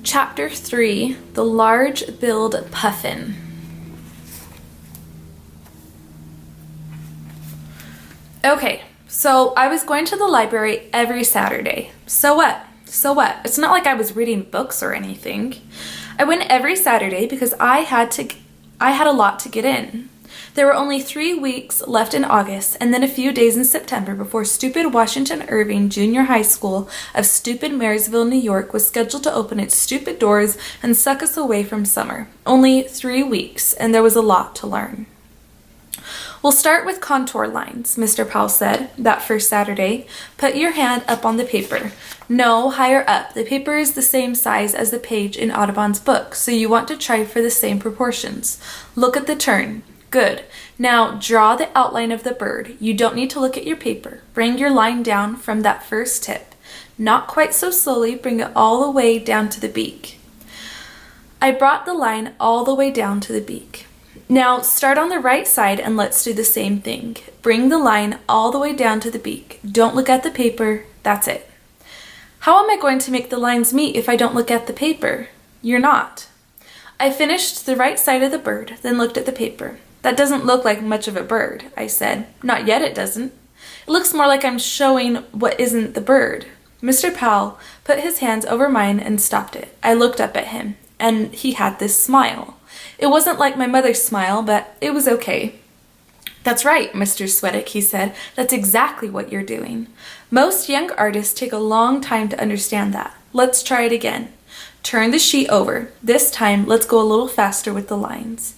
Chapter 3, The Large-Billed Puffin. Okay, so I was going to the library every Saturday. So what? It's not like I was reading books or anything. I went every Saturday because I had a lot to get in. There were only 3 weeks left in August and then a few days in September before stupid Washington Irving Junior High School of stupid Marysville, New York was scheduled to open its stupid doors and suck us away from summer. Only 3 weeks, and there was a lot to learn. We'll start with contour lines, Mr. Powell said that first Saturday. Put your hand up on the paper. No, higher up. The paper is the same size as the page in Audubon's book, so you want to try for the same proportions. Look at the turn. Good. Now draw the outline of the bird. You don't need to look at your paper. Bring your line down from that first tip. Not quite so slowly. Bring it all the way down to the beak. I brought the line all the way down to the beak. Now start on the right side and let's do the same thing. Bring the line all the way down to the beak. Don't look at the paper. That's it. How am I going to make the lines meet if I don't look at the paper? You're not. I finished the right side of the bird, then looked at the paper. That doesn't look like much of a bird, I said. Not yet, it doesn't. It looks more like I'm showing what isn't the bird. Mr. Powell put his hands over mine and stopped it. I looked up at him, and he had this smile. It wasn't like my mother's smile, but it was okay. That's right, Mr. Sweattick, he said. That's exactly what you're doing. Most young artists take a long time to understand that. Let's try it again. Turn the sheet over. This time, let's go a little faster with the lines.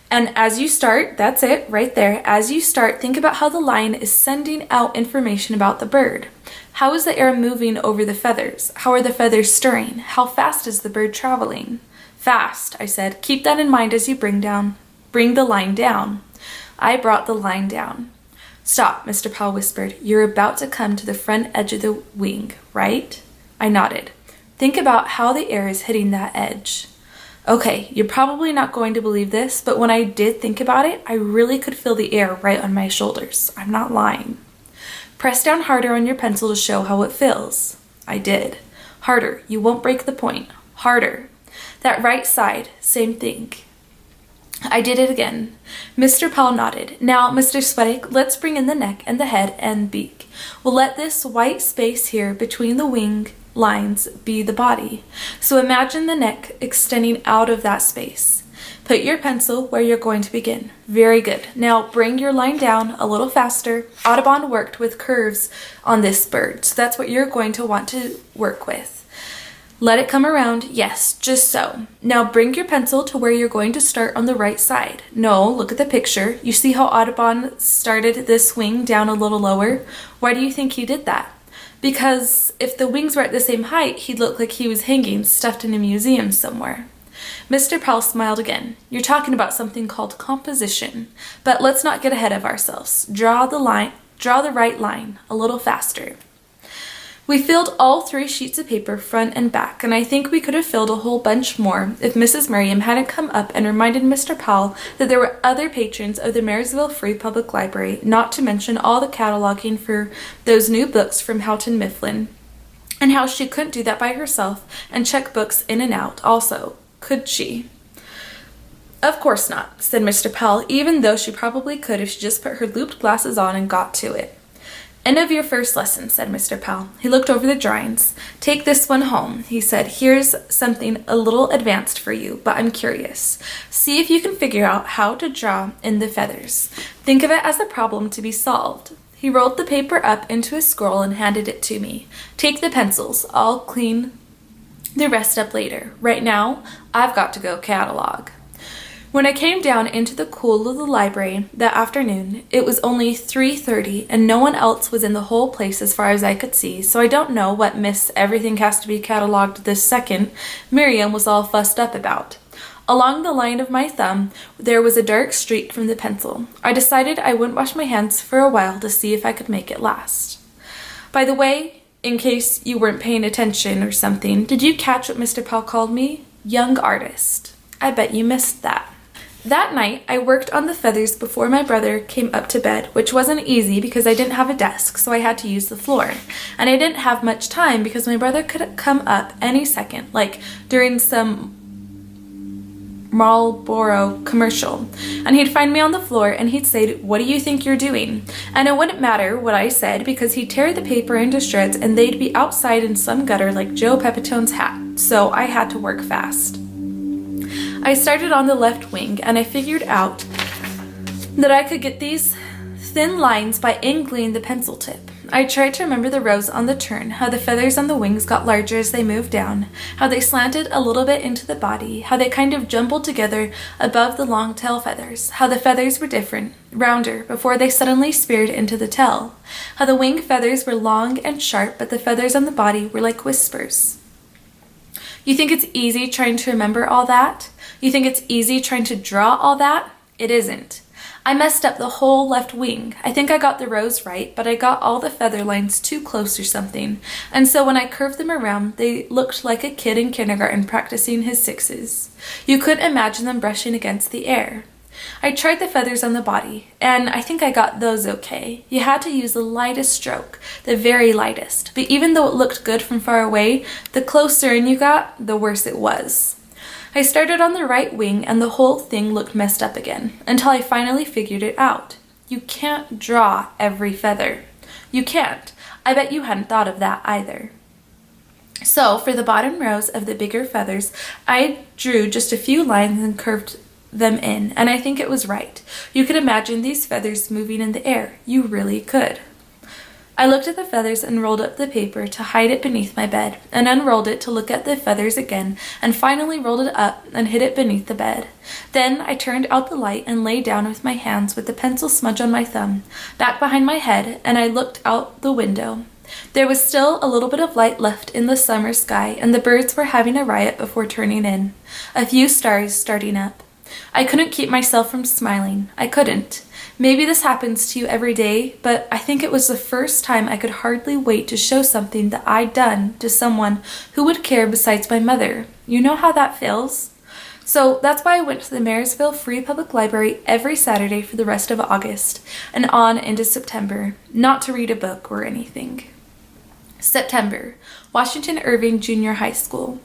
And as you start, that's it, right there. As you start, think about how the line is sending out information about the bird. How is the air moving over the feathers? How are the feathers stirring? How fast is the bird traveling? Fast, I said. Keep that in mind as you bring the line down. I brought the line down. Stop, Mr. Powell whispered. You're about to come to the front edge of the wing, right? I nodded. Think about how the air is hitting that edge. Okay, you're probably not going to believe this, but when I did think about it, I really could feel the air right on my shoulders. I'm not lying. Press down harder on your pencil to show how it feels. I did. Harder. You won't break the point. Harder. That right side, same thing. I did it again. Mr. Powell nodded. Now, Mr. Sweattick, let's bring in the neck and the head and beak. We'll let this white space here between the wing lines be the body. So imagine the neck extending out of that space. Put your pencil where you're going to begin. Very good. Now bring your line down a little faster. Audubon worked with curves on this bird, so that's what you're going to want to work with. Let it come around. Yes, just so. Now bring your pencil to where you're going to start on the right side. No, look at the picture. You see how Audubon started this wing down a little lower? Why do you think he did that? Because if the wings were at the same height, he'd look like he was hanging, stuffed in a museum somewhere. Mr. Powell smiled again. You're talking about something called composition. But let's not get ahead of ourselves. Draw the right line a little faster. We filled all 3 sheets of paper, front and back, and I think we could have filled a whole bunch more if Mrs. Merriam hadn't come up and reminded Mr. Powell that there were other patrons of the Marysville Free Public Library, not to mention all the cataloging for those new books from Houghton Mifflin, and how she couldn't do that by herself and check books in and out also, could she? Of course not, said Mr. Powell, even though she probably could if she just put her looped glasses on and got to it. End of your first lesson, said Mr. Powell. He looked over the drawings. Take this one home, he said. Here's something a little advanced for you, but I'm curious. See if you can figure out how to draw in the feathers. Think of it as a problem to be solved. He rolled the paper up into a scroll and handed it to me. Take the pencils. I'll clean the rest up later. Right now, I've got to go catalog. When I came down into the cool of the library that afternoon, it was only 3:30 and no one else was in the whole place as far as I could see, so I don't know what Miss Everything Has to Be Cataloged this second Miriam was all fussed up about. Along the line of my thumb, there was a dark streak from the pencil. I decided I wouldn't wash my hands for a while to see if I could make it last. By the way, in case you weren't paying attention or something, did you catch what Mr. Powell called me? Young artist. I bet you missed that. That night, I worked on the feathers before my brother came up to bed, which wasn't easy because I didn't have a desk, so I had to use the floor. And I didn't have much time because my brother could come up any second, like during some Marlboro commercial. And he'd find me on the floor and he'd say, "What do you think you're doing?" And it wouldn't matter what I said because he'd tear the paper into shreds and they'd be outside in some gutter like Joe Pepitone's hat. So I had to work fast. I started on the left wing and I figured out that I could get these thin lines by angling the pencil tip. I tried to remember the rows on the turn, how the feathers on the wings got larger as they moved down, how they slanted a little bit into the body, how they kind of jumbled together above the long tail feathers, how the feathers were different, rounder, before they suddenly speared into the tail, how the wing feathers were long and sharp, but the feathers on the body were like whispers. You think it's easy trying to remember all that? You think it's easy trying to draw all that? It isn't. I messed up the whole left wing. I think I got the rows right, but I got all the feather lines too close or something. And so when I curved them around, they looked like a kid in kindergarten practicing his sixes. You couldn't imagine them brushing against the air. I tried the feathers on the body, and I think I got those okay. You had to use the lightest stroke, the very lightest. But even though it looked good from far away, the closer in you got, the worse it was. I started on the right wing and the whole thing looked messed up again, until I finally figured it out. You can't draw every feather. You can't. I bet you hadn't thought of that either. So, for the bottom rows of the bigger feathers, I drew just a few lines and curved them in, and I think it was right. You could imagine these feathers moving in the air. You really could. I looked at the feathers and rolled up the paper to hide it beneath my bed, and unrolled it to look at the feathers again, and finally rolled it up and hid it beneath the bed. Then I turned out the light and lay down with my hands with the pencil smudge on my thumb, back behind my head, and I looked out the window. There was still a little bit of light left in the summer sky, and the birds were having a riot before turning in, a few stars starting up. I couldn't keep myself from smiling. I couldn't. Maybe this happens to you every day, but I think it was the first time I could hardly wait to show something that I'd done to someone who would care besides my mother. You know how that feels? So that's why I went to the Marysville Free Public Library every Saturday for the rest of August and on into September, not to read a book or anything. September, Washington Irving Junior High School.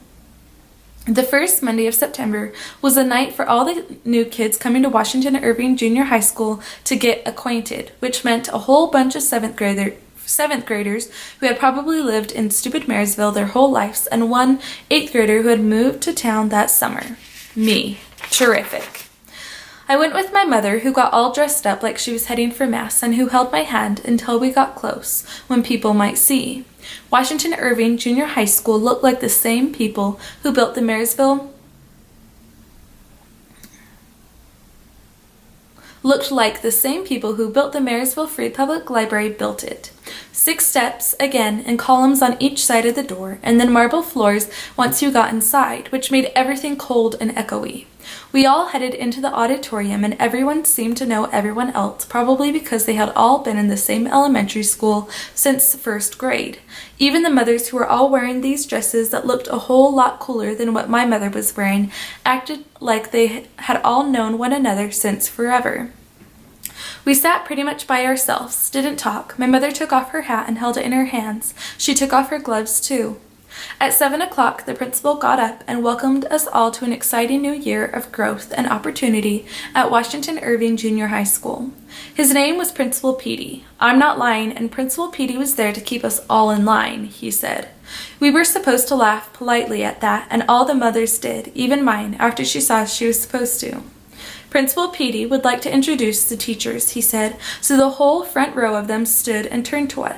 The first Monday of September was a night for all the new kids coming to Washington Irving Junior High School to get acquainted, which meant a whole bunch of seventh graders who had probably lived in stupid Marysville their whole lives, and one 8th grader who had moved to town that summer. Me. Terrific. I went with my mother, who got all dressed up like she was heading for Mass and who held my hand until we got close, when people might see. Washington Irving Junior High School looked like the same people who built the Marysville Free Public Library built it. 6 steps, again, and columns on each side of the door, and then marble floors once you got inside, which made everything cold and echoey. We all headed into the auditorium, and everyone seemed to know everyone else, probably because they had all been in the same elementary school since 1st grade. Even the mothers, who were all wearing these dresses that looked a whole lot cooler than what my mother was wearing, acted like they had all known one another since forever. We sat pretty much by ourselves, didn't talk. My mother took off her hat and held it in her hands. She took off her gloves too. At 7 o'clock, the principal got up and welcomed us all to an exciting new year of growth and opportunity at Washington Irving Junior High School. His name was Principal Petey. I'm not lying, and Principal Petey was there to keep us all in line, he said. We were supposed to laugh politely at that, and all the mothers did, even mine, after she saw she was supposed to. Principal Petey would like to introduce the teachers, he said, so the whole front row of them stood and turned toward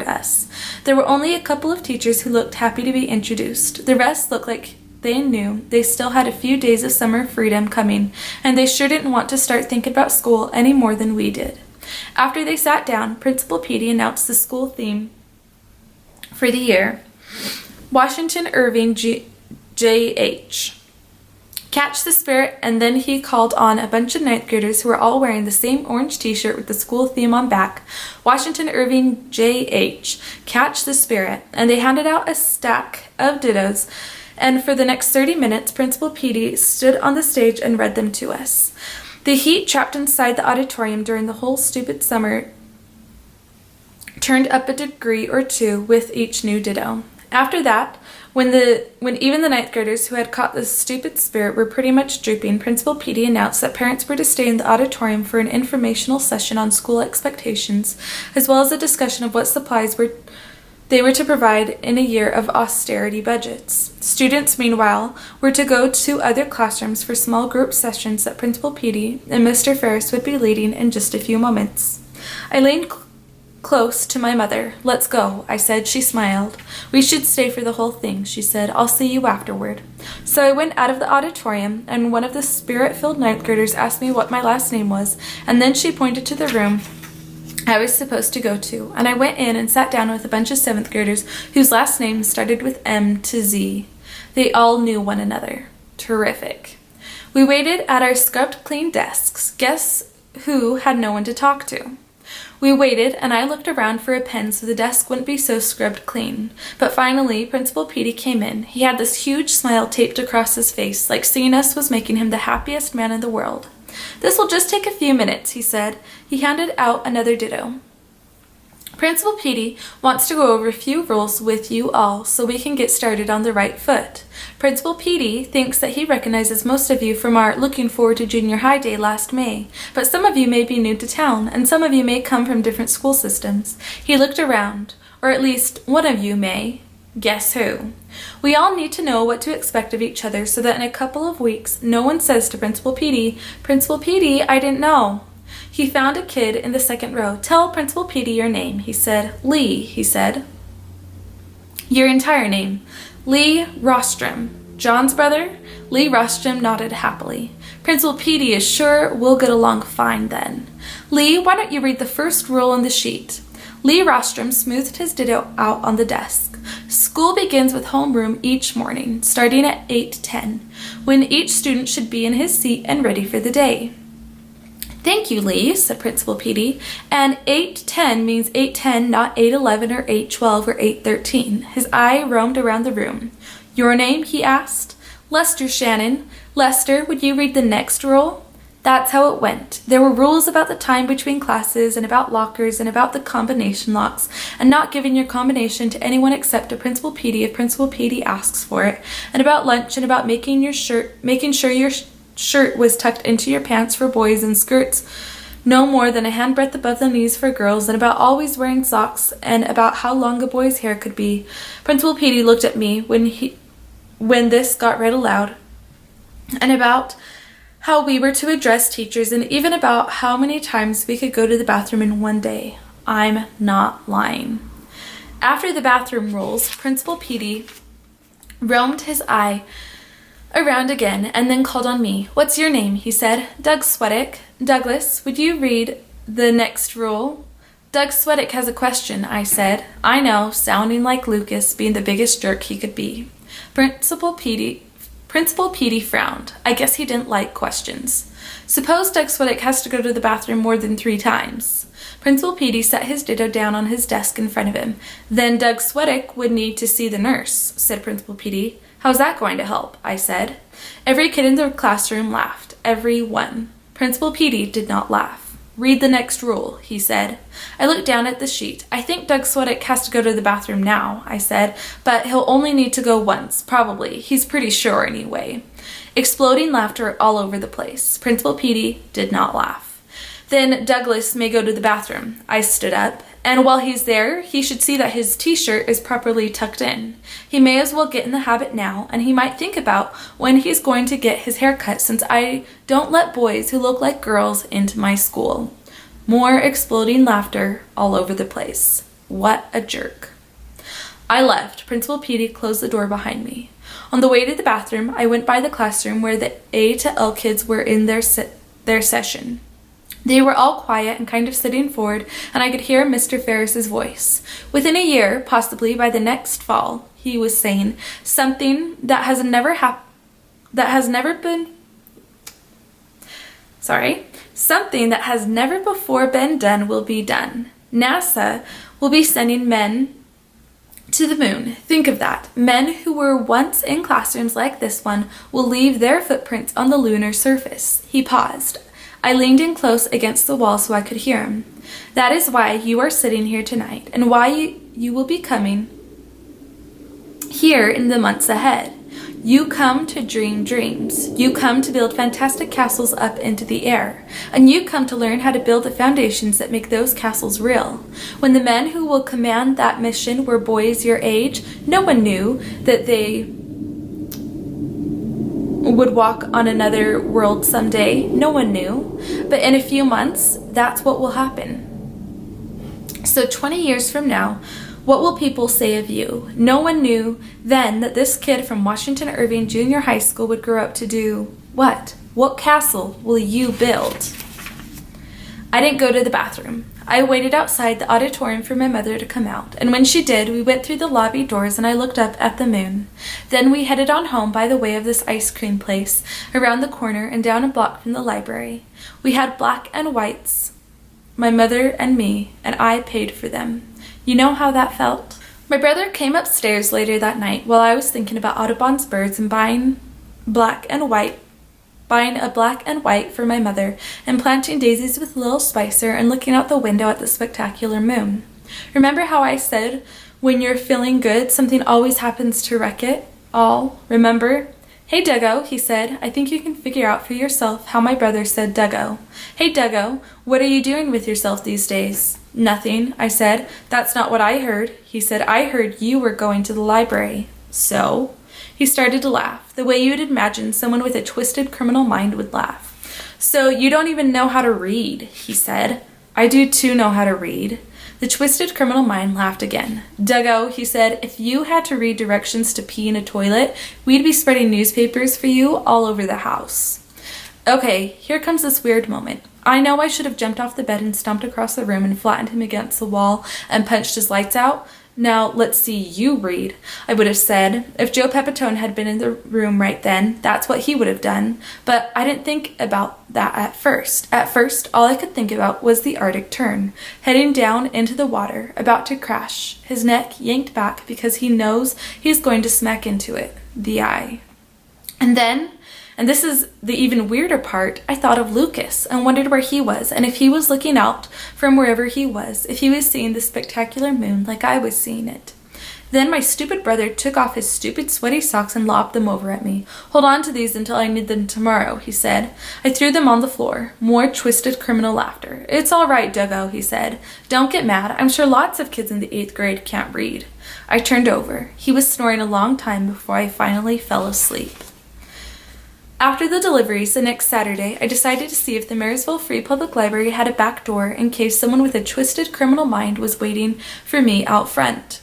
us. There were only a couple of teachers who looked happy to be introduced. The rest looked like they knew they still had a few days of summer freedom coming, and they sure didn't want to start thinking about school any more than we did. After they sat down, Principal Petey announced the school theme for the year, Washington Irving J.H. Catch the Spirit, and then he called on a bunch of 9th graders who were all wearing the same orange t-shirt with the school theme on back, Washington Irving J.H. Catch the Spirit, and they handed out a stack of dittos And for the next 30 minutes, Principal Petey stood on the stage and read them to us. The heat trapped inside the auditorium during the whole stupid summer turned up a degree or two with each new ditto. After that, when even the ninth graders who had caught the stupid spirit were pretty much drooping, Principal Petey announced that parents were to stay in the auditorium for an informational session on school expectations, as well as a discussion of what supplies they were to provide in a year of austerity budgets. Students, meanwhile, were to go to other classrooms for small group sessions that Principal Petey and Mr. Ferris would be leading in just a few moments. I leaned close to my mother. "Let's go," I said. She smiled. "We should stay for the whole thing," she said. "I'll see you afterward." So I went out of the auditorium, and one of the spirit-filled ninth graders asked me what my last name was, and then she pointed to the room I was supposed to go to, and I went in and sat down with a bunch of seventh graders whose last names started with M to Z. They all knew one another. Terrific. We waited at our scrubbed clean desks. Guess who had no one to talk to? We waited, and I looked around for a pen so the desk wouldn't be so scrubbed clean. But finally, Principal Petey came in. He had this huge smile taped across his face, like seeing us was making him the happiest man in the world. "This will just take a few minutes," he said. He handed out another ditto. "Principal Petey wants to go over a few rules with you all so we can get started on the right foot. Principal Petey thinks that he recognizes most of you from our Looking Forward to Junior High Day last May, but some of you may be new to town, and some of you may come from different school systems." He looked around, "or at least one of you may. Guess who? We all need to know what to expect of each other so that in a couple of weeks no one says to Principal Petey, 'Principal Petey, I didn't know.'" He found a kid in the second row. "Tell Principal Petey your name," he said. "Lee," he said. "Your entire name." "Lee Rostrom." "John's brother?" Lee Rostrom nodded happily. "Principal Petey is sure we'll get along fine then. Lee, why don't you read the first rule on the sheet?" Lee Rostrom smoothed his ditto out on the desk. "School begins with homeroom each morning, starting at 8:10, when each student should be in his seat and ready for the day." "Thank you, Lee," said Principal Petey. "And 8:10 means 8:10, not 8:11 or 8:12 or 8:13. His eye roamed around the room. "Your name?" he asked. "Lester Shannon." "Lester, would you read the next rule?" That's how it went. There were rules about the time between classes and about lockers and about the combination locks and not giving your combination to anyone except to Principal Petey if Principal Petey asks for it, and about lunch and about making sure your shirt was tucked into your pants for boys and skirts no more than a handbreadth above the knees for girls, and about always wearing socks, and about how long a boy's hair could be. Principal Petey looked at me when this got read aloud, and about how we were to address teachers, and even about how many times we could go to the bathroom in one day. I'm not lying. After the bathroom rules, Principal Petey roamed his eye around again and then called on me. "What's your name?" he said. "Doug Sweattick." "Douglas, would you read the next rule?" "Doug Sweattick has a question," I said. I know, sounding like Lucas, being the biggest jerk he could be. Principal Petey frowned. I guess he didn't like questions. "Suppose Doug Sweattick has to go to the bathroom more than 3 times. Principal Petey set his ditto down on his desk in front of him. "Then Doug Sweattick would need to see the nurse," said Principal Petey. "How's that going to help?" I said. Every kid in the classroom laughed. Every one. Principal Petey did not laugh. "Read the next rule," he said. I looked down at the sheet. "I think Doug Sweattick has to go to the bathroom now," I said, "but he'll only need to go once, probably. He's pretty sure anyway." Exploding laughter all over the place. Principal Petey did not laugh. "Then Douglas may go to the bathroom." I stood up. "And while he's there, he should see that his t-shirt is properly tucked in. He may as well get in the habit now, and he might think about when he's going to get his hair cut, since I don't let boys who look like girls into my school." More exploding laughter all over the place. What a jerk. I left. Principal Petey closed the door behind me. On the way to the bathroom, I went by the classroom where the A to L kids were in their session. They were all quiet and kind of sitting forward, and I could hear Mr. Ferris's voice. "Within a year, possibly by the next fall," he was saying, something that has never before been done will be done. NASA will be sending men To the moon. Think of that. Men who were once in classrooms like this one will leave their footprints on the lunar surface. He paused. I leaned in close against the wall so I could hear him. That is why you are sitting here tonight, and why you will be coming here in the months ahead. You come to dream dreams. You come to build fantastic castles up into the air. And you come to learn how to build the foundations that make those castles real. When the men who will command that mission were boys your age, no one knew that they would walk on another world someday. No one knew. But in a few months, that's what will happen. So 20 years from now, what will people say of you? No one knew then that this kid from Washington Irving Junior High School would grow up to do what? What castle will you build? I didn't go to the bathroom. I waited outside the auditorium for my mother to come out, and when she did, we went through the lobby doors and I looked up at the moon. Then we headed on home by the way of this ice cream place, around the corner and down a block from the library. We had black and whites, my mother and me, and I paid for them. You know how that felt? My brother came upstairs later that night while I was thinking about Audubon's birds and buying a black and white for my mother, and planting daisies with Lil Spicer and looking out the window at the spectacular moon. Remember how I said, when you're feeling good, something always happens to wreck it all? Remember? Hey, Duggo, he said. I think you can figure out for yourself how my brother said Duggo. Hey, Duggo, what are you doing with yourself these days? Nothing, I said. That's not what I heard. He said, I heard you were going to the library. So? He started to laugh, the way you'd imagine someone with a twisted criminal mind would laugh. So you don't even know how to read, he said. I do too know how to read. The twisted criminal mind laughed again. Duggo, he said, if you had to read directions to pee in a toilet, we'd be spreading newspapers for you all over the house. Okay, here comes this weird moment. I know I should have jumped off the bed and stomped across the room and flattened him against the wall and punched his lights out. Now, let's see you read, I would have said. If Joe Pepitone had been in the room right then, that's what he would have done. But I didn't think about that at first. At first, all I could think about was the Arctic tern, heading down into the water, about to crash, his neck yanked back because he knows he's going to smack into it, the eye. And then, and this is the even weirder part, I thought of Lucas and wondered where he was, and if he was looking out from wherever he was, if he was seeing the spectacular moon like I was seeing it. Then my stupid brother took off his stupid sweaty socks and lobbed them over at me. Hold on to these until I need them tomorrow, he said. I threw them on the floor. More twisted criminal laughter. It's all right, Duggo, he said. Don't get mad. I'm sure lots of kids in the 8th grade can't read. I turned over. He was snoring a long time before I finally fell asleep. After the deliveries the next Saturday, I decided to see if the Marysville Free Public Library had a back door in case someone with a twisted criminal mind was waiting for me out front.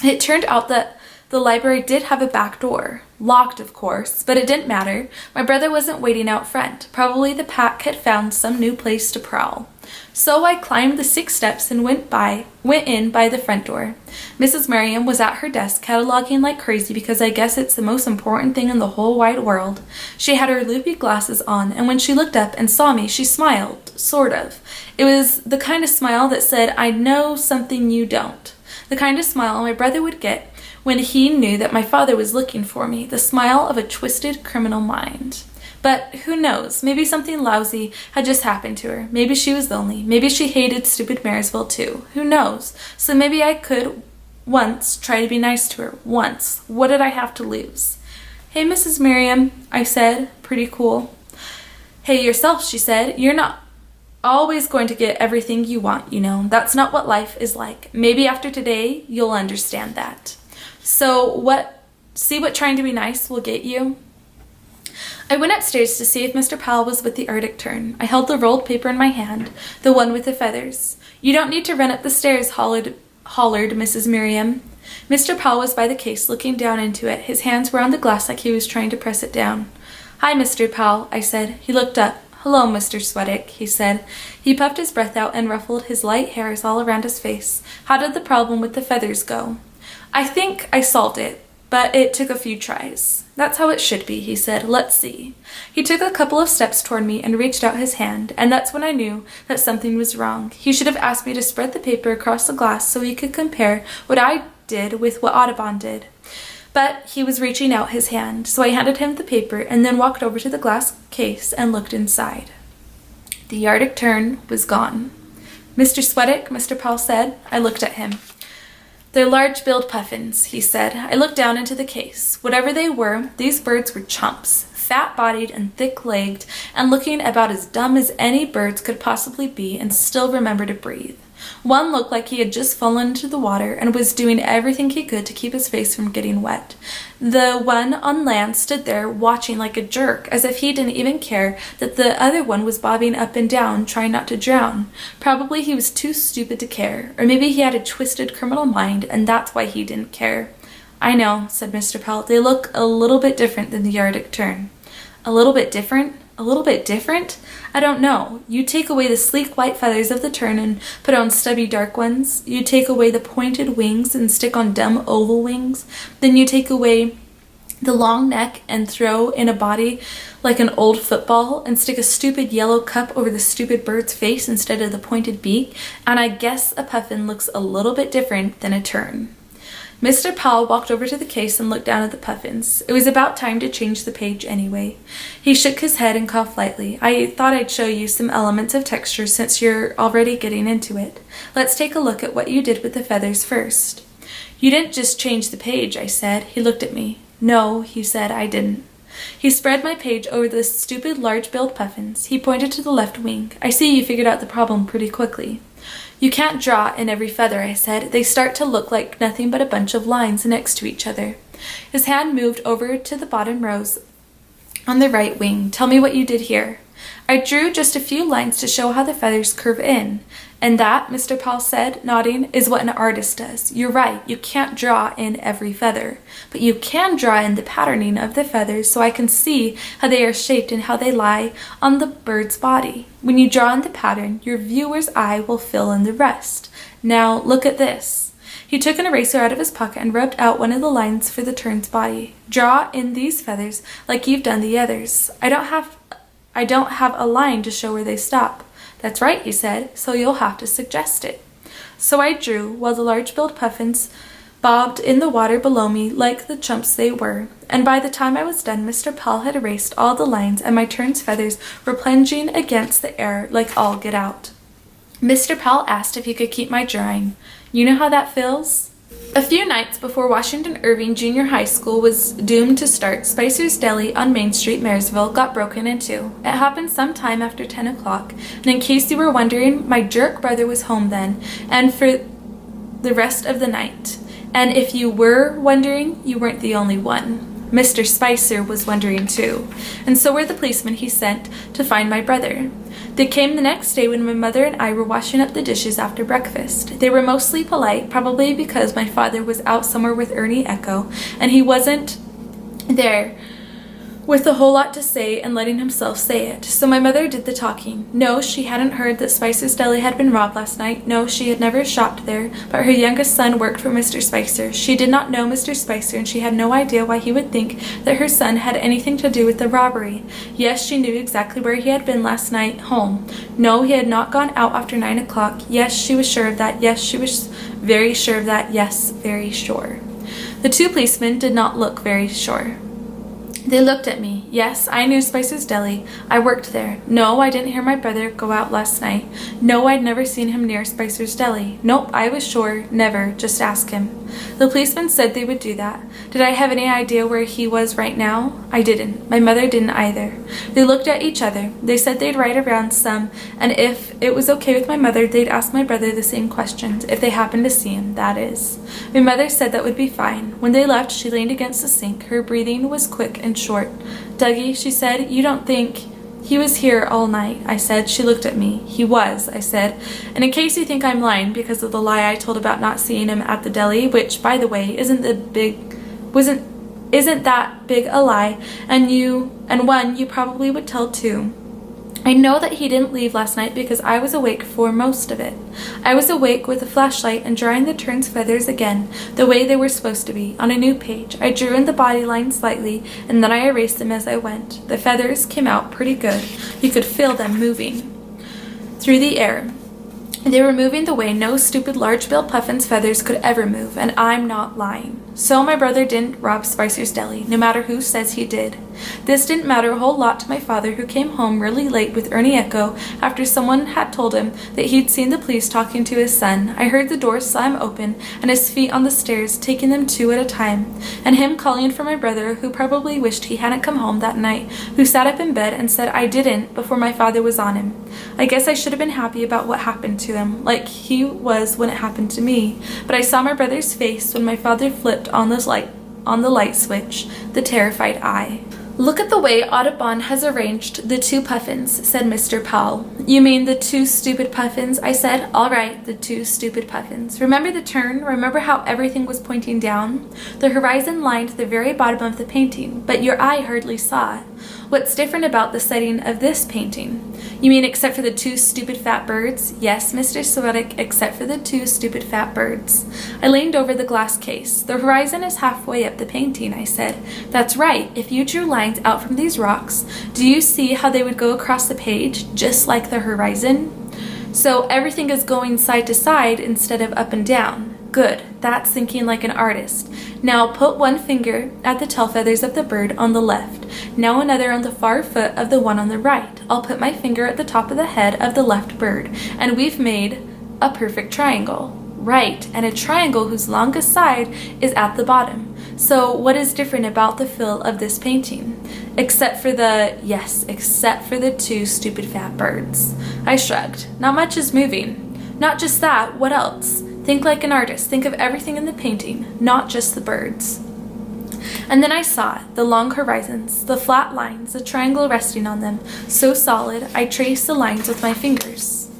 It turned out that the library did have a back door. Locked, of course, but it didn't matter. My brother wasn't waiting out front. Probably the pack had found some new place to prowl. So I climbed the 6 steps and went in by the front door. Mrs. Merriam was at her desk cataloging like crazy because I guess it's the most important thing in the whole wide world. She had her loopy glasses on, and when she looked up and saw me, she smiled, sort of. It was the kind of smile that said, I know something you don't. The kind of smile my brother would get when he knew that my father was looking for me, the smile of a twisted criminal mind. But who knows, maybe something lousy had just happened to her. Maybe she was lonely. Maybe she hated stupid Marysville too. Who knows? So maybe I could once try to be nice to her. Once. What did I have to lose? Hey, Mrs. Merriam, I said, pretty cool. Hey, yourself, she said. You're not always going to get everything you want, you know. That's not what life is like. Maybe after today, you'll understand that. So see what trying to be nice will get you? I went upstairs to see if Mr. Powell was with the Arctic tern. I held the rolled paper in my hand, the one with the feathers. You don't need to run up the stairs, hollered Mrs. Merriam. Mr. Powell was by the case, looking down into it. His hands were on the glass like he was trying to press it down. Hi, Mr. Powell, I said. He looked up. Hello, Mr. Sweattick, he said. He puffed his breath out and ruffled his light hairs all around his face. How did the problem with the feathers go? I think I solved it, but it took a few tries. That's how it should be, he said. Let's see. He took a couple of steps toward me and reached out his hand, and that's when I knew that something was wrong. He should have asked me to spread the paper across the glass so he could compare what I did with what Audubon did. But he was reaching out his hand, so I handed him the paper and then walked over to the glass case and looked inside. The Arctic tern was gone. "Mr. Sweattick," Mr. Powell said. I looked at him. "They're large-billed puffins," he said. I looked down into the case. Whatever they were, these birds were chumps, fat-bodied and thick-legged, and looking about as dumb as any birds could possibly be and still remember to breathe. One looked like he had just fallen into the water and was doing everything he could to keep his face from getting wet. The one on land stood there watching like a jerk, as if he didn't even care that the other one was bobbing up and down, trying not to drown. Probably he was too stupid to care, or maybe he had a twisted criminal mind, and that's why he didn't care. "I know," said Mr. Powell. "They look a little bit different than the Arctic tern." "A little bit different? A little bit different? I don't know. You take away the sleek white feathers of the tern and put on stubby dark ones. You take away the pointed wings and stick on dumb oval wings. Then you take away the long neck and throw in a body like an old football and stick a stupid yellow cup over the stupid bird's face instead of the pointed beak, and I guess a puffin looks a little bit different than a tern." Mr. Powell walked over to the case and looked down at the puffins. It was about time to change the page anyway. He shook his head and coughed lightly. "I thought I'd show you some elements of texture since you're already getting into it. Let's take a look at what you did with the feathers first." "You didn't just change the page," I said. He looked at me. "No," he said, "I didn't." He spread my page over the stupid large-billed puffins. He pointed to the left wing. "I see you figured out the problem pretty quickly." "You can't draw in every feather," I said. "They start to look like nothing but a bunch of lines next to each other." His hand moved over to the bottom rows on the right wing. "Tell me what you did here." I drew just a few lines to show how the feathers curve in. "And that," Mr. Powell said, nodding, "is what an artist does. You're right, you can't draw in every feather. But you can draw in the patterning of the feathers so I can see how they are shaped and how they lie on the bird's body. When you draw in the pattern, your viewer's eye will fill in the rest. Now, look at this." He took an eraser out of his pocket and rubbed out one of the lines for the tern's body. "Draw in these feathers like you've done the others. I don't have a line to show where they stop." "That's right," he said, "so you'll have to suggest it." So I drew, while the large-billed puffins bobbed in the water below me like the chumps they were, and by the time I was done, Mr. Powell had erased all the lines and my tern's feathers were plunging against the air like all get out. Mr. Powell asked if he could keep my drawing. You know how that feels? A few nights before Washington Irving Junior High School was doomed to start, Spicer's Deli on Main Street, Marysville, got broken into. It happened sometime after 10 o'clock, and in case you were wondering, my jerk brother was home then, and for the rest of the night. And if you were wondering, you weren't the only one. Mr. Spicer was wondering too, and so were the policemen he sent to find my brother. They came the next day when my mother and I were washing up the dishes after breakfast. They were mostly polite, probably because my father was out somewhere with Ernie Echo, and he wasn't there with a whole lot to say and letting himself say it. So my mother did the talking. No, she hadn't heard that Spicer's Deli had been robbed last night. No, she had never shopped there, but her youngest son worked for Mr. Spicer. She did not know Mr. Spicer, and she had no idea why he would think that her son had anything to do with the robbery. Yes, she knew exactly where he had been last night, home. No, he had not gone out after 9 o'clock. Yes, she was sure of that. Yes, she was very sure of that. Yes, very sure. The two policemen did not look very sure. They looked at me. Yes, I knew Spicer's Deli. I worked there. No, I didn't hear my brother go out last night. No, I'd never seen him near Spicer's Deli. Nope, I was sure. Never. Just ask him. The policeman said they would do that. Did I have any idea where he was right now? I didn't. My mother didn't either. They looked at each other. They said they'd ride around some, and if it was okay with my mother, they'd ask my brother the same questions, if they happened to see him, that is. My mother said that would be fine. When they left, she leaned against the sink. Her breathing was quick and short. Dougie, she said, you don't think... He was here all night, I said. She looked at me. He was, I said. And in case you think I'm lying because of the lie I told about not seeing him at the deli, which, by the way, isn't that big a lie, and one you probably would tell too. I know that he didn't leave last night because I was awake for most of it. I was awake with a flashlight and drawing the tern's feathers again, the way they were supposed to be, on a new page. I drew in the body line slightly, and then I erased them as I went. The feathers came out pretty good. You could feel them moving through the air. They were moving the way no stupid large-billed puffin's feathers could ever move, and I'm not lying. So my brother didn't rob Spicer's deli, no matter who says he did. This didn't matter a whole lot to my father, who came home really late with Ernie Echo after someone had told him that he'd seen the police talking to his son. I heard the door slam open and his feet on the stairs, taking them two at a time, and him calling for my brother, who probably wished he hadn't come home that night, who sat up in bed and said I didn't before my father was on him. I guess I should have been happy about what happened to him, like he was when it happened to me, but I saw my brother's face when my father flipped on the light switch, the terrified eye. Look at the way Audubon has arranged the two puffins, said Mr. Powell. You mean the two stupid puffins? I said. All right, the two stupid puffins. Remember the turn? Remember how everything was pointing down? The horizon lined the very bottom of the painting, but your eye hardly saw it. What's different about the setting of this painting? You mean except for the two stupid fat birds? Yes, Mr. Sweattick, except for the two stupid fat birds. I leaned over the glass case. The horizon is halfway up the painting, I said. That's right. If you drew lines out from these rocks, do you see how they would go across the page, just like the horizon? So everything is going side to side instead of up and down. Good. That's thinking like an artist. Now put one finger at the tail feathers of the bird on the left. Now another on the far foot of the one on the right. I'll put my finger at the top of the head of the left bird, and we've made a perfect triangle. Right, and a triangle whose longest side is at the bottom. So what is different about the fill of this painting? Except for the two stupid fat birds. I shrugged. Not much is moving. Not just that, what else? Think like an artist. Think of everything in the painting, not just the birds. And then I saw it, the long horizons, the flat lines, the triangle resting on them, so solid I traced the lines with my fingers.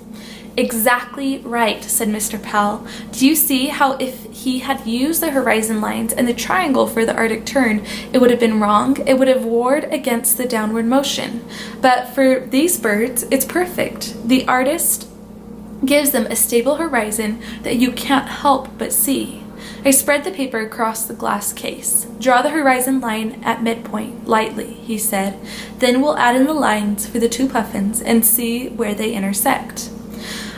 Exactly right, said Mr. Powell. Do you see how if he had used the horizon lines and the triangle for the Arctic turn, it would have been wrong? It would have warred against the downward motion. But for these birds, it's perfect. The artist gives them a stable horizon that you can't help but see. I spread the paper across the glass case. Draw the horizon line at midpoint, lightly, he said. Then we'll add in the lines for the two puffins and see where they intersect.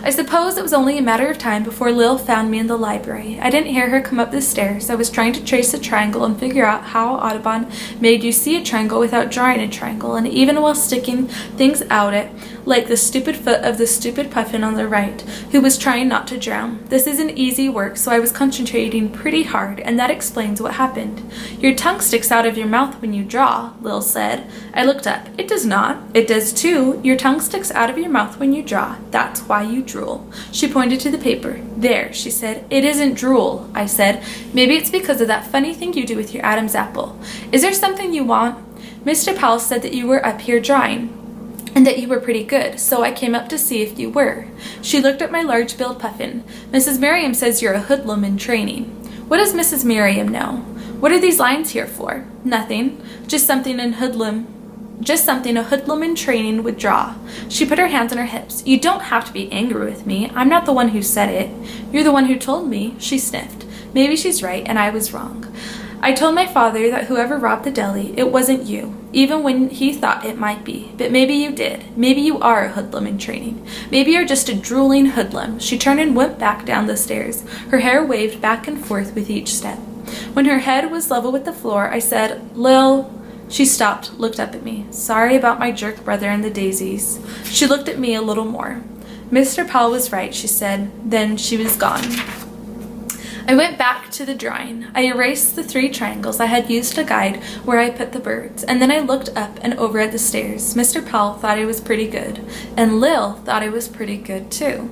I suppose it was only a matter of time before Lil found me in the library. I didn't hear her come up the stairs. I was trying to trace a triangle and figure out how Audubon made you see a triangle without drawing a triangle, and even while sticking things out it, like the stupid foot of the stupid puffin on the right, who was trying not to drown. This isn't easy work, so I was concentrating pretty hard, and that explains what happened. Your tongue sticks out of your mouth when you draw, Lil said. I looked up. It does not. It does too. Your tongue sticks out of your mouth when you draw. That's why you drool. She pointed to the paper. There, she said. It isn't drool, I said. Maybe it's because of that funny thing you do with your Adam's apple. Is there something you want? Mr. Powell said that you were up here drawing, and that you were pretty good, so I came up to see if you were. She looked at my large-billed puffin. Mrs. Merriam says you're a hoodlum in training. What does Mrs. Merriam know? What are these lines here for? Nothing. Just something a hoodlum in training would draw. She put her hands on her hips. You don't have to be angry with me. I'm not the one who said it. You're the one who told me. She sniffed. Maybe she's right, and I was wrong. I told my father that whoever robbed the deli, it wasn't you, even when he thought it might be. But maybe you did. Maybe you are a hoodlum in training. Maybe you're just a drooling hoodlum. She turned and went back down the stairs. Her hair waved back and forth with each step. When her head was level with the floor, I said, Lil. She stopped, looked up at me. Sorry about my jerk brother and the daisies. She looked at me a little more. Mr. Powell was right, she said. Then she was gone. I went back to the drawing. I erased the 3 triangles I had used to guide where I put the birds, and then I looked up and over at the stairs. Mr. Powell thought I was pretty good, and Lil thought I was pretty good too.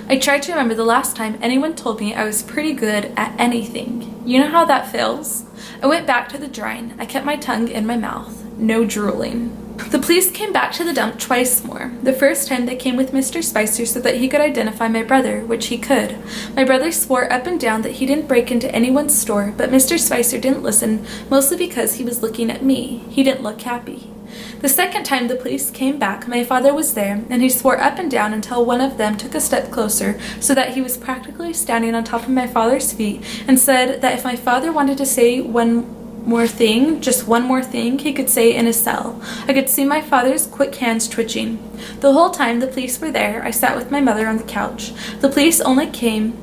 I tried to remember the last time anyone told me I was pretty good at anything. You know how that feels? I went back to the drawing. I kept my tongue in my mouth. No drooling. The police came back to the dump twice more. The first time they came with Mr. Spicer so that he could identify my brother, which he could. My brother swore up and down that he didn't break into anyone's store, but Mr. Spicer didn't listen, mostly because he was looking at me. He didn't look happy. The second time the police came back, my father was there, and he swore up and down until one of them took a step closer so that he was practically standing on top of my father's feet and said that if my father wanted to say just one more thing he could say in his cell. I could see my father's quick hands twitching. The whole time the police were there, I sat with my mother on the couch. The police only came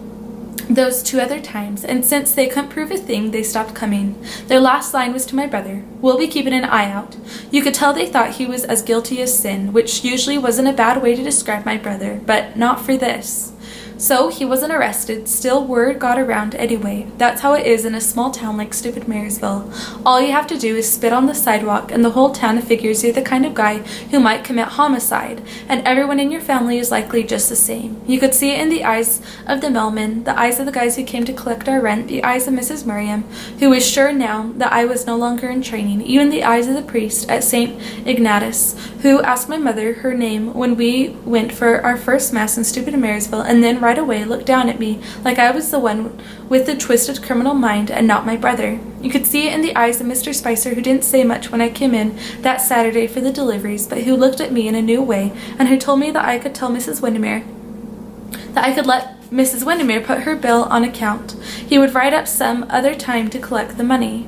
those 2 other times, and since they couldn't prove a thing, they stopped coming. Their last line was to my brother, "We'll be keeping an eye out." You could tell they thought he was as guilty as sin, which usually wasn't a bad way to describe my brother, but not for this. So he wasn't arrested, still word got around anyway. That's how it is in a small town like stupid Marysville. All you have to do is spit on the sidewalk and the whole town figures you're the kind of guy who might commit homicide, and everyone in your family is likely just the same. You could see it in the eyes of the mailmen, the eyes of the guys who came to collect our rent, the eyes of Mrs. Miriam, who was sure now that I was no longer in training, even the eyes of the priest at St. Ignatius, who asked my mother her name when we went for our first mass in stupid Marysville, and then right away looked down at me like I was the one with the twisted criminal mind and not my brother. You could see it in the eyes of Mr. Spicer, who didn't say much when I came in that Saturday for the deliveries, but who looked at me in a new way and who told me that I could let Mrs. Windermere put her bill on account. He would write up some other time to collect the money.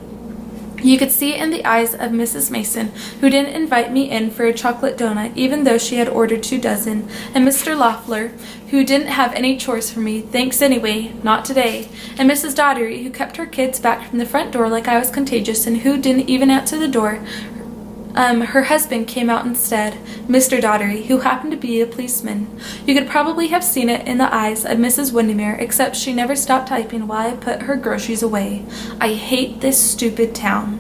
You could see it in the eyes of Mrs. Mason, who didn't invite me in for a chocolate donut, even though she had ordered 2 dozen, and Mr. Loeffler, who didn't have any chores for me, thanks anyway, not today, and Mrs. Daugherty, who kept her kids back from the front door like I was contagious, and who didn't even answer the door. Her husband came out instead, Mr. Daugherty, who happened to be a policeman. You could probably have seen it in the eyes of Mrs. Windermere, except she never stopped typing while I put her groceries away. I hate this stupid town.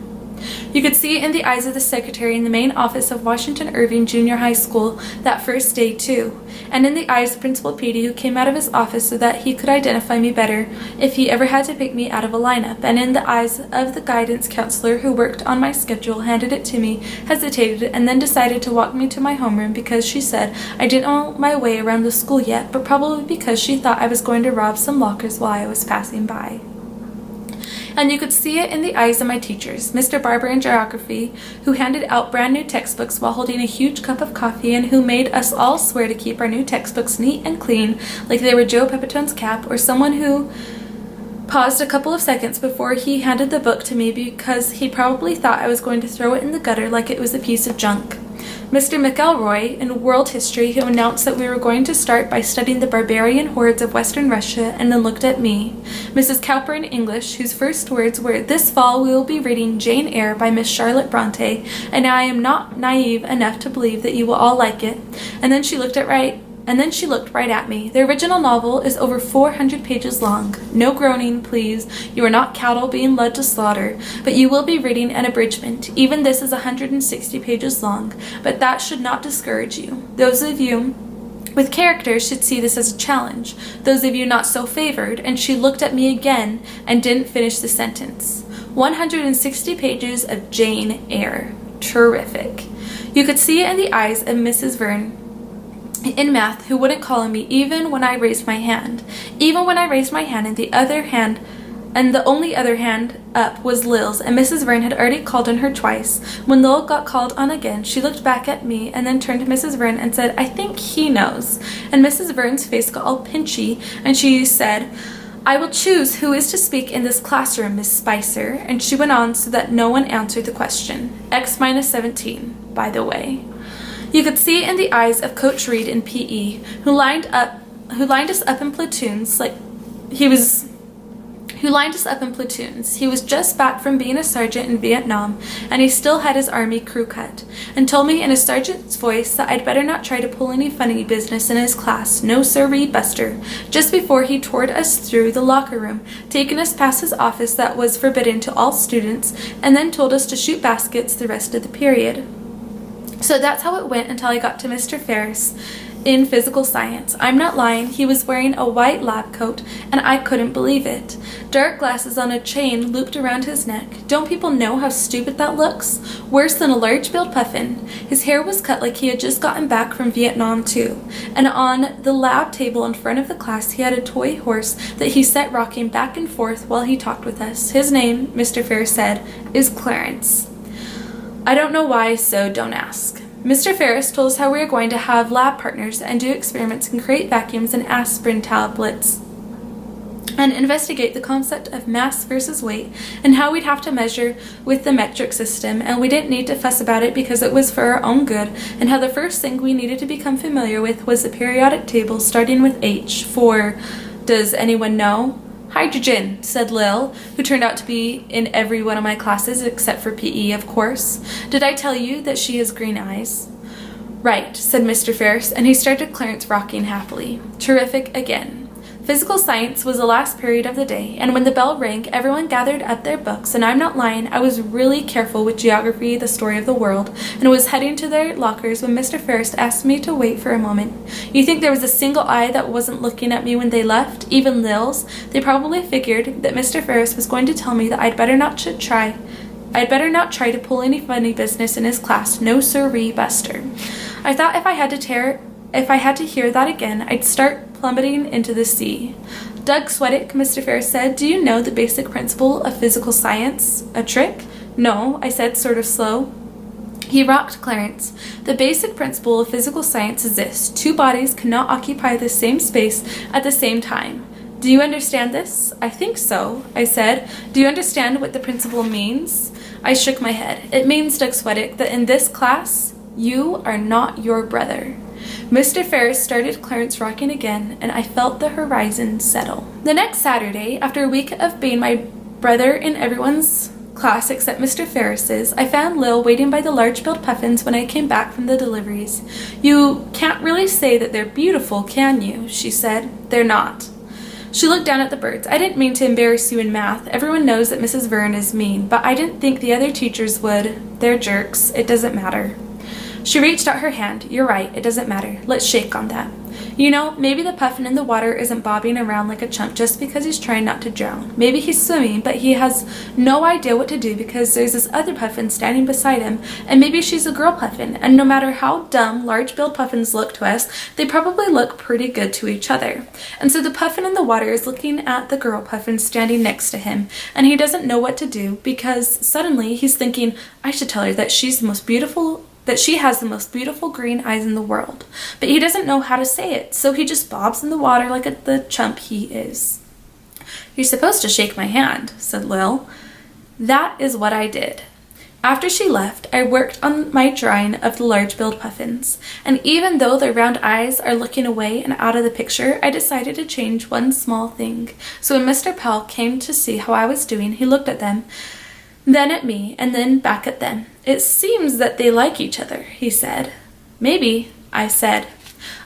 You could see it in the eyes of the secretary in the main office of Washington Irving Junior High School that first day, too, and in the eyes of Principal Petey, who came out of his office so that he could identify me better if he ever had to pick me out of a lineup, and in the eyes of the guidance counselor who worked on my schedule, handed it to me, hesitated, and then decided to walk me to my homeroom because she said I didn't know my way around the school yet, but probably because she thought I was going to rob some lockers while I was passing by. And you could see it in the eyes of my teachers, Mr. Barber in geography, who handed out brand new textbooks while holding a huge cup of coffee and who made us all swear to keep our new textbooks neat and clean like they were Joe Pepitone's cap, or someone who paused a couple of seconds before he handed the book to me because he probably thought I was going to throw it in the gutter like it was a piece of junk. Mr. McElroy in world history, who announced that we were going to start by studying the barbarian hordes of Western Russia, and then looked at me. Mrs. Cowper in English, whose first words were, "This fall we will be reading Jane Eyre by Miss Charlotte Bronte, and I am not naive enough to believe that you will all like it." And then she looked right at me. The original novel is over 400 pages long. No groaning, please. You are not cattle being led to slaughter, but you will be reading an abridgment. Even this is 160 pages long, but that should not discourage you. Those of you with characters should see this as a challenge. Those of you not so favored, and she looked at me again and didn't finish the sentence. 160 pages of Jane Eyre. Terrific. You could see it in the eyes of Mrs. Verne in math, who wouldn't call on me even when I raised my hand. Even when I raised my hand, and the only other hand up was Lil's, and Mrs. Verne had already called on her twice. When Lil got called on again, she looked back at me and then turned to Mrs. Verne and said, "I think he knows." And Mrs. Verne's face got all pinchy, and she said, "I will choose who is to speak in this classroom, Miss Spicer." And she went on so that no one answered the question. X minus 17, by the way. You could see it in the eyes of Coach Reed in PE, who lined us up in platoons He was just back from being a sergeant in Vietnam, and he still had his army crew cut, and told me in a sergeant's voice that I'd better not try to pull any funny business in his class. No sirree, Buster. Just before he toured us through the locker room, taking us past his office that was forbidden to all students, and then told us to shoot baskets the rest of the period. So that's how it went until I got to Mr. Ferris in physical science. I'm not lying, he was wearing a white lab coat, and I couldn't believe it. Dark glasses on a chain looped around his neck. Don't people know how stupid that looks? Worse than a large-billed puffin. His hair was cut like he had just gotten back from Vietnam too, and on the lab table in front of the class he had a toy horse that he set rocking back and forth while he talked with us. His name, Mr. Ferris said, is Clarence. I don't know why, so don't ask. Mr. Ferris told us how we were going to have lab partners and do experiments and create vacuums and aspirin tablets and investigate the concept of mass versus weight and how we'd have to measure with the metric system, and we didn't need to fuss about it because it was for our own good, and how the first thing we needed to become familiar with was the periodic table starting with H for, does anyone know? Hydrogen, said Lil, who turned out to be in every one of my classes except for PE, of course. Did I tell you that she has green eyes? Right, said Mr. Ferris, and he started Clarence rocking happily. Terrific again. Physical science was the last period of the day, and when the bell rang, everyone gathered up their books, and I'm not lying, I was really careful with geography, the story of the world, and was heading to their lockers when Mr. Ferris asked me to wait for a moment. You think there was a single eye that wasn't looking at me when they left? Even Lil's? They probably figured that Mr. Ferris was going to tell me that I'd better not try to pull any funny business in his class. No sirree, Buster. I thought if I had to hear that again, I'd start plummeting into the sea. Doug Sweattick, Mr. Ferris said, do you know the basic principle of physical science? A trick? No, I said, sort of slow. He rocked Clarence. The basic principle of physical science is this: two bodies cannot occupy the same space at the same time. Do you understand this? I think so, I said. Do you understand what the principle means? I shook my head. It means, Doug Sweattick, that in this class, you are not your brother. Mr. Ferris started Clarence rocking again, and I felt the horizon settle. The next Saturday, after a week of being my brother in everyone's class except Mr. Ferris's, I found Lil waiting by the large-billed puffins when I came back from the deliveries. You can't really say that they're beautiful, can you? She said. They're not. She looked down at the birds. I didn't mean to embarrass you in math. Everyone knows that Mrs. Verne is mean, but I didn't think the other teachers would. They're jerks. It doesn't matter. She reached out her hand. You're right, it doesn't matter. Let's shake on that. You know, maybe the puffin in the water isn't bobbing around like a chump just because he's trying not to drown. Maybe he's swimming, but he has no idea what to do because there's this other puffin standing beside him, and maybe she's a girl puffin, and no matter how dumb large-billed puffins look to us, they probably look pretty good to each other. And so the puffin in the water is looking at the girl puffin standing next to him, and he doesn't know what to do because suddenly he's thinking, I should tell her that she has the most beautiful green eyes in the world. But he doesn't know how to say it, so he just bobs in the water like the chump he is. You're supposed to shake my hand, said Lil. That is what I did. After she left, I worked on my drawing of the large-billed puffins, and even though their round eyes are looking away and out of the picture, I decided to change one small thing. So when Mr. Powell came to see how I was doing, he looked at them, then at me, and then back at them. It seems that they like each other, he said. Maybe, I said.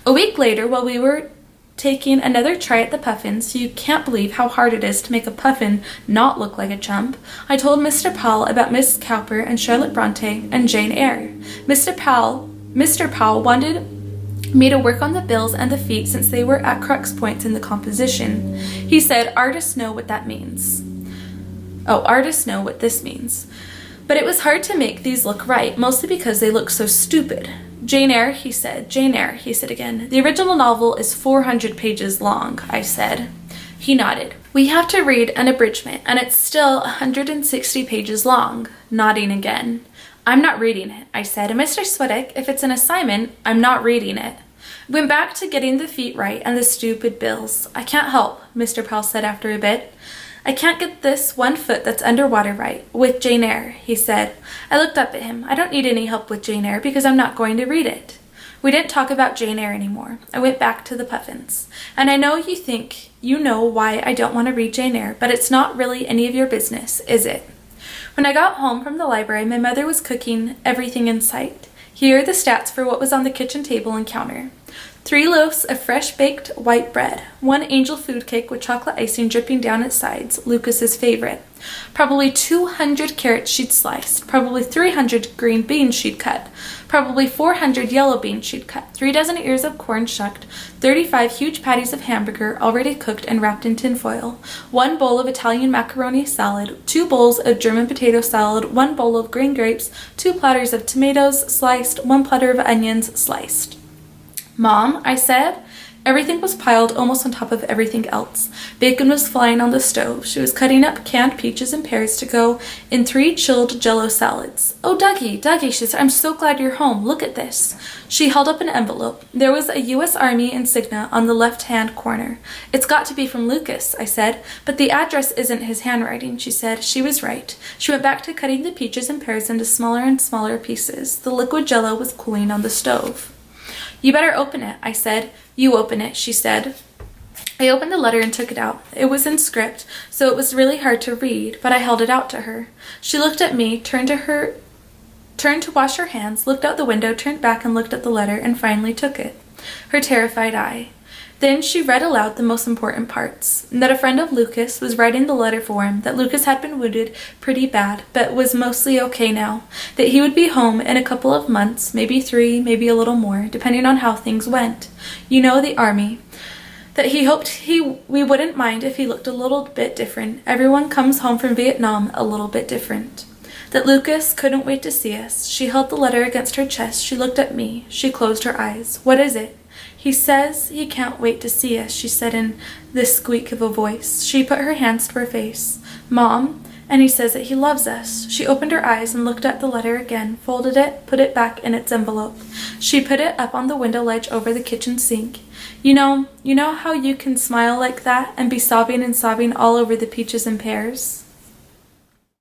A week later, while we were taking another try at the puffins, you can't believe how hard it is to make a puffin not look like a chump, I told Mr. Powell about Miss Cowper and Charlotte Bronte and Jane Eyre. Mr. Powell wanted me to work on the bills and the feet since they were at crux points in the composition. He said, artists know what that means. Artists know what this means. But it was hard to make these look right, mostly because they look so stupid. Jane Eyre, he said. Jane Eyre, he said again. The original novel is 400 pages long, I said. He nodded. We have to read an abridgment, and it's still 160 pages long. Nodding again. I'm not reading it, I said. And Mr. Sweattick, if it's an assignment, I'm not reading it. Went back to getting the feet right and the stupid bills. I can't help, Mr. Powell said after a bit. I can't get this one foot that's underwater right, with Jane Eyre, he said. I looked up at him. I don't need any help with Jane Eyre because I'm not going to read it. We didn't talk about Jane Eyre anymore. I went back to the puffins. And I know you think you know why I don't want to read Jane Eyre, but it's not really any of your business, is it? When I got home from the library, my mother was cooking everything in sight. Here are the stats for what was on the kitchen table and counter. 3 loaves of fresh-baked white bread, 1 angel food cake with chocolate icing dripping down its sides, Lucas's favorite. Probably 200 carrots she'd sliced, probably 300 green beans she'd cut, probably 400 yellow beans she'd cut, 3 dozen ears of corn shucked, 35 huge patties of hamburger already cooked and wrapped in tinfoil, 1 bowl of Italian macaroni salad, 2 bowls of German potato salad, 1 bowl of green grapes, 2 platters of tomatoes sliced, 1 platter of onions sliced. Mom, I said, Everything was piled almost on top of everything else. Bacon was flying on the stove. She was cutting up canned peaches and pears to go in 3 chilled Jell-O salads. "Oh, Dougie, she said, I'm so glad you're home. Look at this." She held up an envelope. There was a U.S. Army insignia on the left-hand corner. "It's got to be from Lucas," I said. "But the address isn't his handwriting," she said. She was right. She went back to cutting the peaches and pears into smaller and smaller pieces. The liquid Jell-O was cooling on the stove. "You better open it," I said. "You open it," she said. I opened the letter and took it out. It was in script, so it was really hard to read, but I held it out to her. She looked at me, turned to wash her hands, looked out the window, turned back and looked at the letter, and finally took it. Her terrified eye. Then she read aloud the most important parts. That a friend of Lucas was writing the letter for him, that Lucas had been wounded pretty bad, but was mostly okay now, that he would be home in a couple of months, maybe 3, maybe a little more, depending on how things went. You know, the Army. That he hoped we wouldn't mind if he looked a little bit different. Everyone comes home from Vietnam a little bit different. That Lucas couldn't wait to see us. She held the letter against her chest. She looked at me. She closed her eyes. "What is it?" "He says he can't wait to see us," she said in this squeak of a voice. She put her hands to her face. "Mom, and he says that he loves us." She opened her eyes and looked at the letter again, folded it, put it back in its envelope. She put it up on the window ledge over the kitchen sink. You know how you can smile like that and be sobbing and sobbing all over the peaches and pears?"